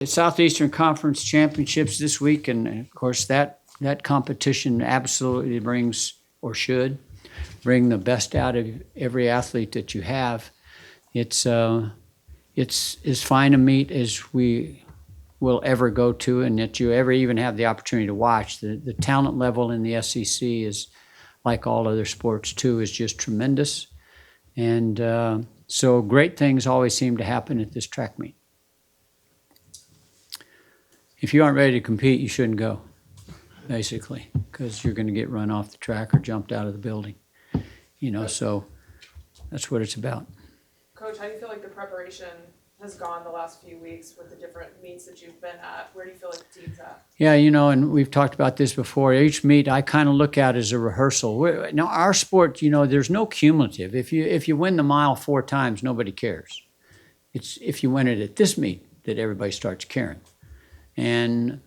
The Southeastern Conference Championships this week, and of course that competition absolutely brings, or should bring, the best out of every athlete that you have. It's as fine a meet as we will ever go to, and that you ever even have the opportunity to watch. The talent level in the SEC is, like all other sports too, is just tremendous. And so great things always seem to happen at this track meet. If you aren't ready to compete, you shouldn't go, basically, because you're going to get run off the track or jumped out of the building. So that's what it's about. Coach, how do you feel like the preparation has gone the last few weeks with the different meets that you've been at? Where do you feel like the team's at? Yeah, and we've talked about this before. Each meet I kind of look at as a rehearsal. Now, our sport, there's no cumulative. If you win the mile 4 times, nobody cares. It's if you win it at this meet that everybody starts caring. And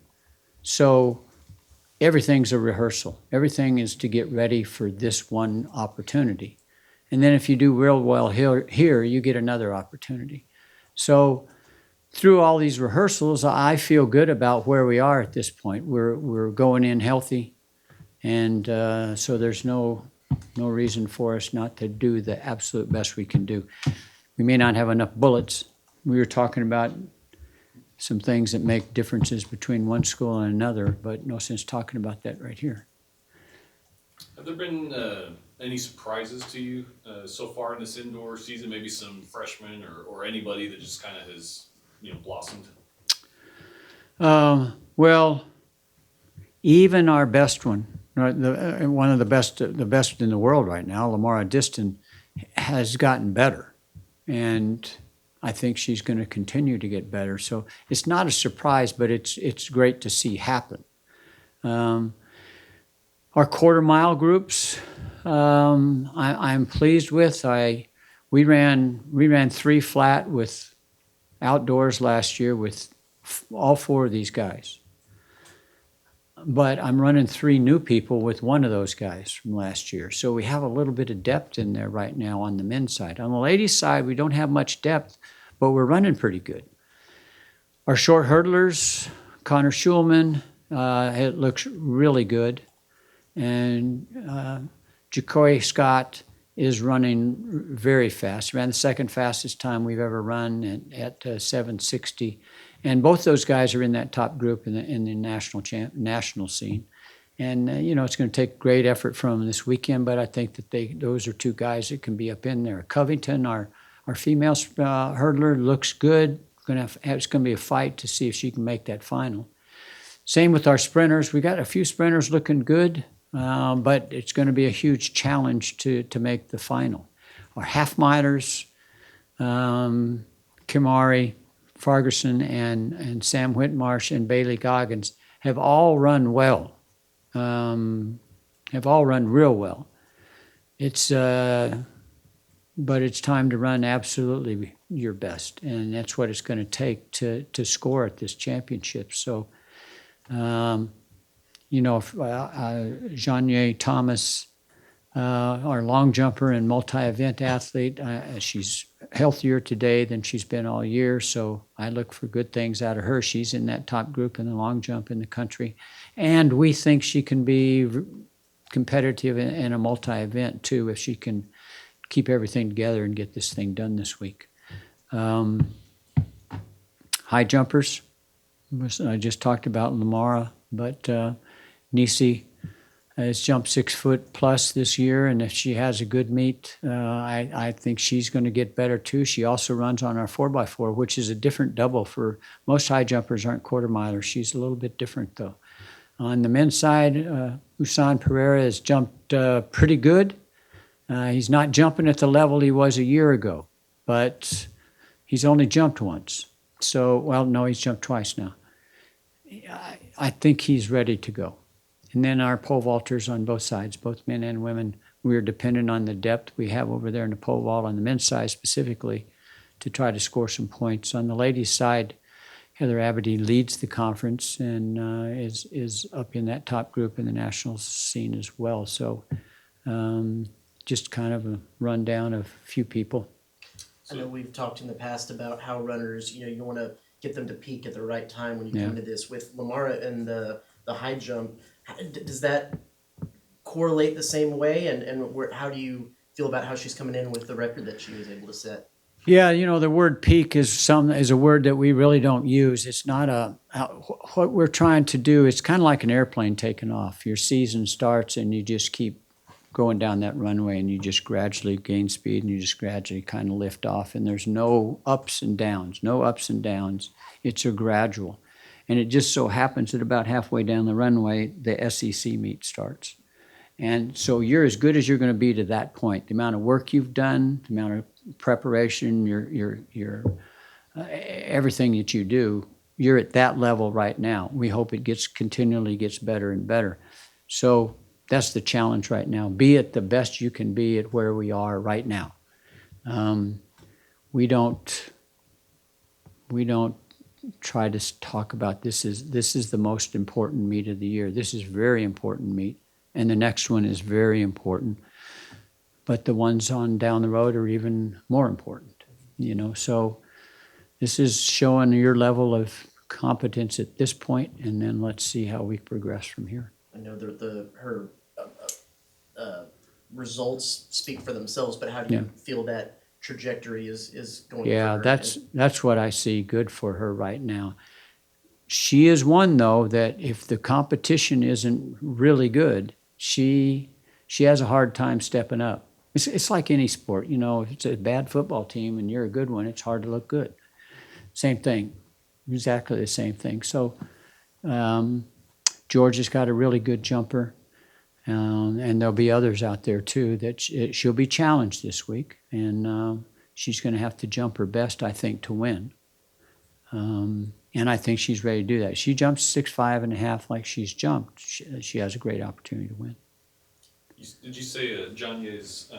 so everything's a rehearsal. Everything is to get ready for this one opportunity. And then if you do real well here, you get another opportunity. So through all these rehearsals, I feel good about where we are at this point. We're going in healthy, and so there's no reason for us not to do the absolute best we can do. We may not have enough bullets. We were talking about some things that make differences between one school and another, but no sense talking about that right here. Have there been any surprises to you so far in this indoor season? Maybe some freshmen or anybody that just kind of has blossomed? Well, even our best one, one of the best in the world right now, Lamara Diston, has gotten better, and I think she's going to continue to get better. So it's not a surprise, but it's great to see happen. Our quarter mile groups, I'm pleased with. We ran 3 flat with outdoors last year with all 4 of these guys. But I'm running 3 new people with one of those guys from last year. So we have a little bit of depth in there right now on the men's side. On the ladies' side, we don't have much depth, but we're running pretty good. Our short hurdlers, Connor Schulman, it looks really good. And Jacoy Scott is running very fast. Ran the second fastest time we've ever run at 7:60. And both those guys are in that top group in the national scene. And, it's going to take great effort from them this weekend, but I think that those are 2 guys that can be up in there. Covington, our female hurdler, looks good. It's going to be a fight to see if she can make that final. Same with our sprinters. We got a few sprinters looking good, but it's going to be a huge challenge to make the final. Our half milers, Kimari, Farguson, and Sam Whitmarsh and Bailey Goggins have all run well, have all run real well. But it's time to run absolutely your best, and that's what it's going to take to score at this championship. So, Jeanne Thomas, our long jumper and multi-event athlete, she's healthier today than she's been all year, so I look for good things out of her. She's in that top group in the long jump in the country, and we think she can be competitive in a multi-event too if she can keep everything together and get this thing done this week. High jumpers, I just talked about Lamara, but Nisi has jumped 6 foot plus this year, and if she has a good meet, I think she's going to get better too. She also runs on our 4x4, which is a different double. For most high jumpers aren't quarter milers. She's a little bit different though. On the men's side, Usan Pereira has jumped pretty good. He's not jumping at the level he was a year ago, but he's only jumped once. He's jumped twice now. I think he's ready to go. And then our pole vaulters on both sides, both men and women, we're dependent on the depth we have over there in the pole vault on the men's side specifically to try to score some points. On the ladies' side, Heather Aberdeen leads the conference and is up in that top group in the national scene as well. So just kind of a rundown of a few people. I know we've talked in the past about how runners, you want to get them to peak at the right time when you Yeah. come to this. With Lamara and the high jump, does that correlate the same way? And how do you feel about how she's coming in with the record that she was able to set? Yeah, the word peak is a word that we really don't use. It's not what we're trying to do. It's kind of like an airplane taking off. Your season starts and you just keep going down that runway and you just gradually gain speed and you just gradually kind of lift off, and there's no ups and downs, no ups and downs. It's a gradual. And it just so happens that about halfway down the runway, the SEC meet starts. And so you're as good as you're going to be to that point. The amount of work you've done, the amount of preparation, your everything that you do, you're at that level right now. We hope it continually gets better and better. So that's the challenge right now. Be at the best you can be at where we are right now. We don't try to talk about this is the most important meet of the year. This is very important meet, and the next one is very important. But the ones on down the road are even more important. So this is showing your level of competence at this point, and then let's see how we progress from here. I know that her results speak for themselves, but how do you feel that trajectory is going? Yeah, for her? that's what I see good for her right now. She is one, though, that if the competition isn't really good, she has a hard time stepping up. It's like any sport, if it's a bad football team and you're a good one, it's hard to look good. Same thing, exactly the same thing. So Georgia's got a really good jumper, and there'll be others out there too that she'll be challenged this week, and she's going to have to jump her best, I think, to win. And I think she's ready to do that. She jumps 6'5.5" like she's jumped. She has a great opportunity to win. Did you say Jania's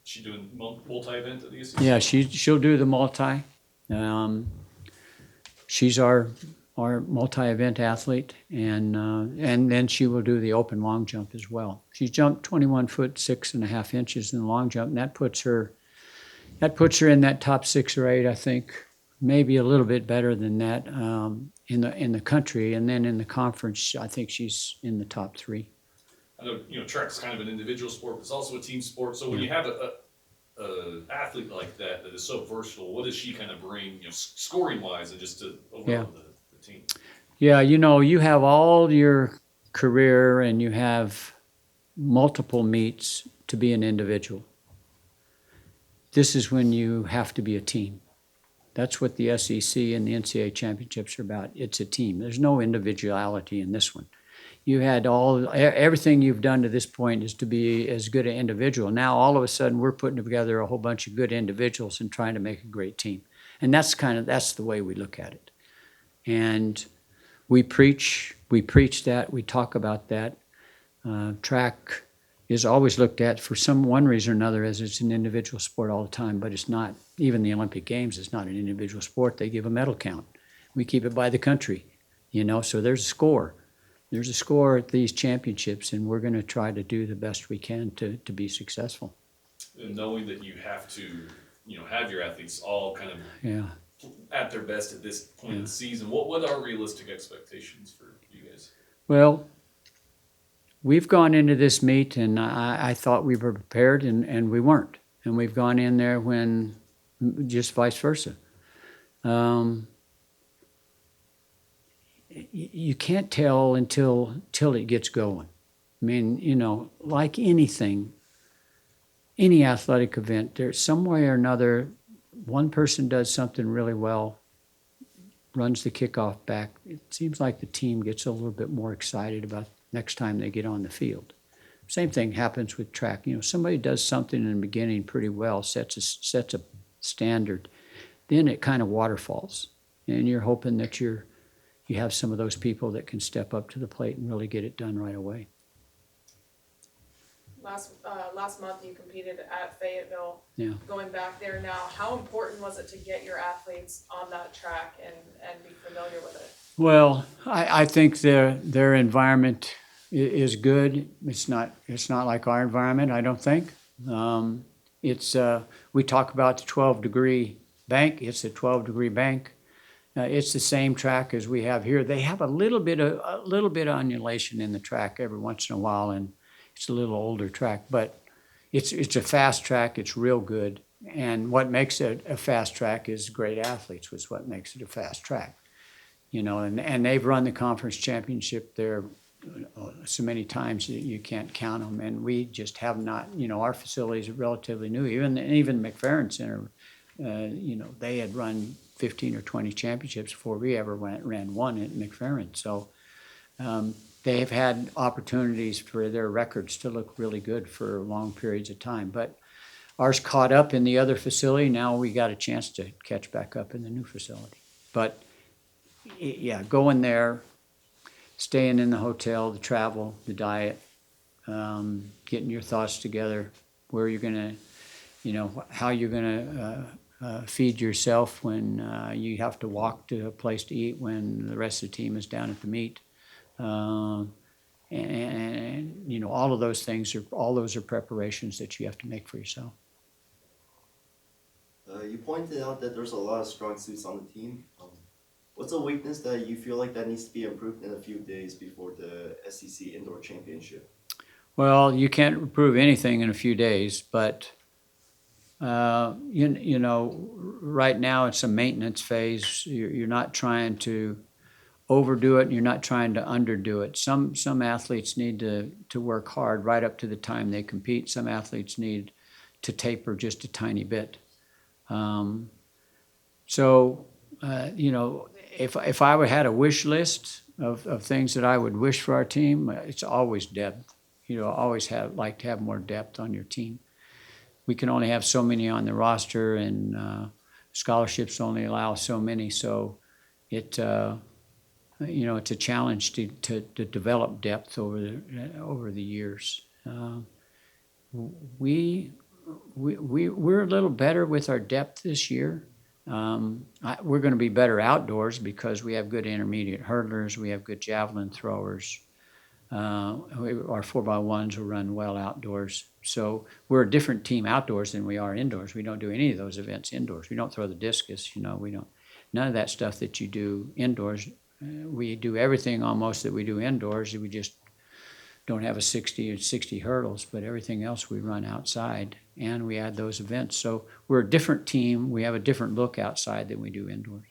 she doing multi-event at the SEC? Yeah, she'll do the multi. She's our multi-event athlete, and then she will do the open long jump as well. She jumped 21 foot 6.5 inches in the long jump, and that puts her in that top 6 or 8, I think, maybe a little bit better than that in the country, and then in the conference, I think she's in the top 3. I know, track's kind of an individual sport, but it's also a team sport. So when you have a athlete like that is so versatile, what does she kind of bring, scoring wise and just to overall the team? Yeah, you have all your career and you have multiple meets to be an individual. This is when you have to be a team. That's what the SEC and the NCAA championships are about. It's a team. There's no individuality in this one. You had everything you've done to this point is to be as good an individual. Now all of a sudden we're putting together a whole bunch of good individuals and trying to make a great team. And that's the way we look at it. And we preach that, we talk about that. Track is always looked at for one reason or another as it's an individual sport all the time, but it's not. Even the Olympic Games is not an individual sport. They give a medal count. We keep it by the country, so there's a score. There's a score at these championships, and we're going to try to do the best we can to be successful. And knowing that you have to, have your athletes all kind of at their best at this point in the season, what are realistic expectations for you guys? Well, we've gone into this meet, and I thought we were prepared, and we weren't. And we've gone in there when just vice versa. You can't tell until it gets going. I mean, like anything, any athletic event, there's some way or another, one person does something really well, runs the kickoff back. It seems like the team gets a little bit more excited about next time they get on the field. Same thing happens with track. Somebody does something in the beginning pretty well, sets a standard, then it kind of waterfalls, and you're hoping that you have some of those people that can step up to the plate and really get it done right away. Last month you competed at Fayetteville. Yeah. Going back there now, how important was it to get your athletes on that track and be familiar with it? Well, I think their environment is good. It's not like our environment, I don't think. We talk about the 12-degree bank. It's a 12-degree bank. It's the same track as we have here. They have a little bit of undulation in the track every once in a while, and it's a little older track, but it's a fast track. It's real good, and what makes it a fast track is great athletes. Was what makes it a fast track, you know. And they've run the conference championship there so many times that you can't count them, and we just have not. You know, our facilities are relatively new. Even McFerrin Center, you know, they had run 15 or 20 championships before we ever ran one at McFerrin. So they've had opportunities for their records to look really good for long periods of time. But ours caught up in the other facility. Now we got a chance to catch back up in the new facility. But yeah, going there, staying in the hotel, the travel, the diet, getting your thoughts together, where you're going to, you know, how you're going to feed yourself when you have to walk to a place to eat when the rest of the team is down at the meet. And you know, all those are preparations that you have to make for yourself. You pointed out that there's a lot of strong suits on the team. What's a weakness that you feel like that needs to be improved in a few days before the SEC Indoor Championship? Well, you can't improve anything in a few days, but you know, right now it's a maintenance phase. You're not trying to overdo it, and you're not trying to underdo it. Some athletes need to work hard right up to the time they compete. Some athletes need to taper just a tiny bit. You know, if I had a wish list of things that I would wish for our team, it's always depth. You know, always like to have more depth on your team. We can only have so many on the roster, and scholarships only allow so many. So you know, it's a challenge to develop depth over the years. We're a little better with our depth this year. We're going to be better outdoors because we have good intermediate hurdlers, we have good javelin throwers. Our 4x1s will run well outdoors. So we're a different team outdoors than we are indoors. We don't do any of those events indoors. We don't throw the discus, you know, none of that stuff that you do indoors. We do everything almost that we do indoors. We just don't have a 60 hurdles, but everything else we run outside, and we add those events. So we're a different team. We have a different look outside than we do indoors.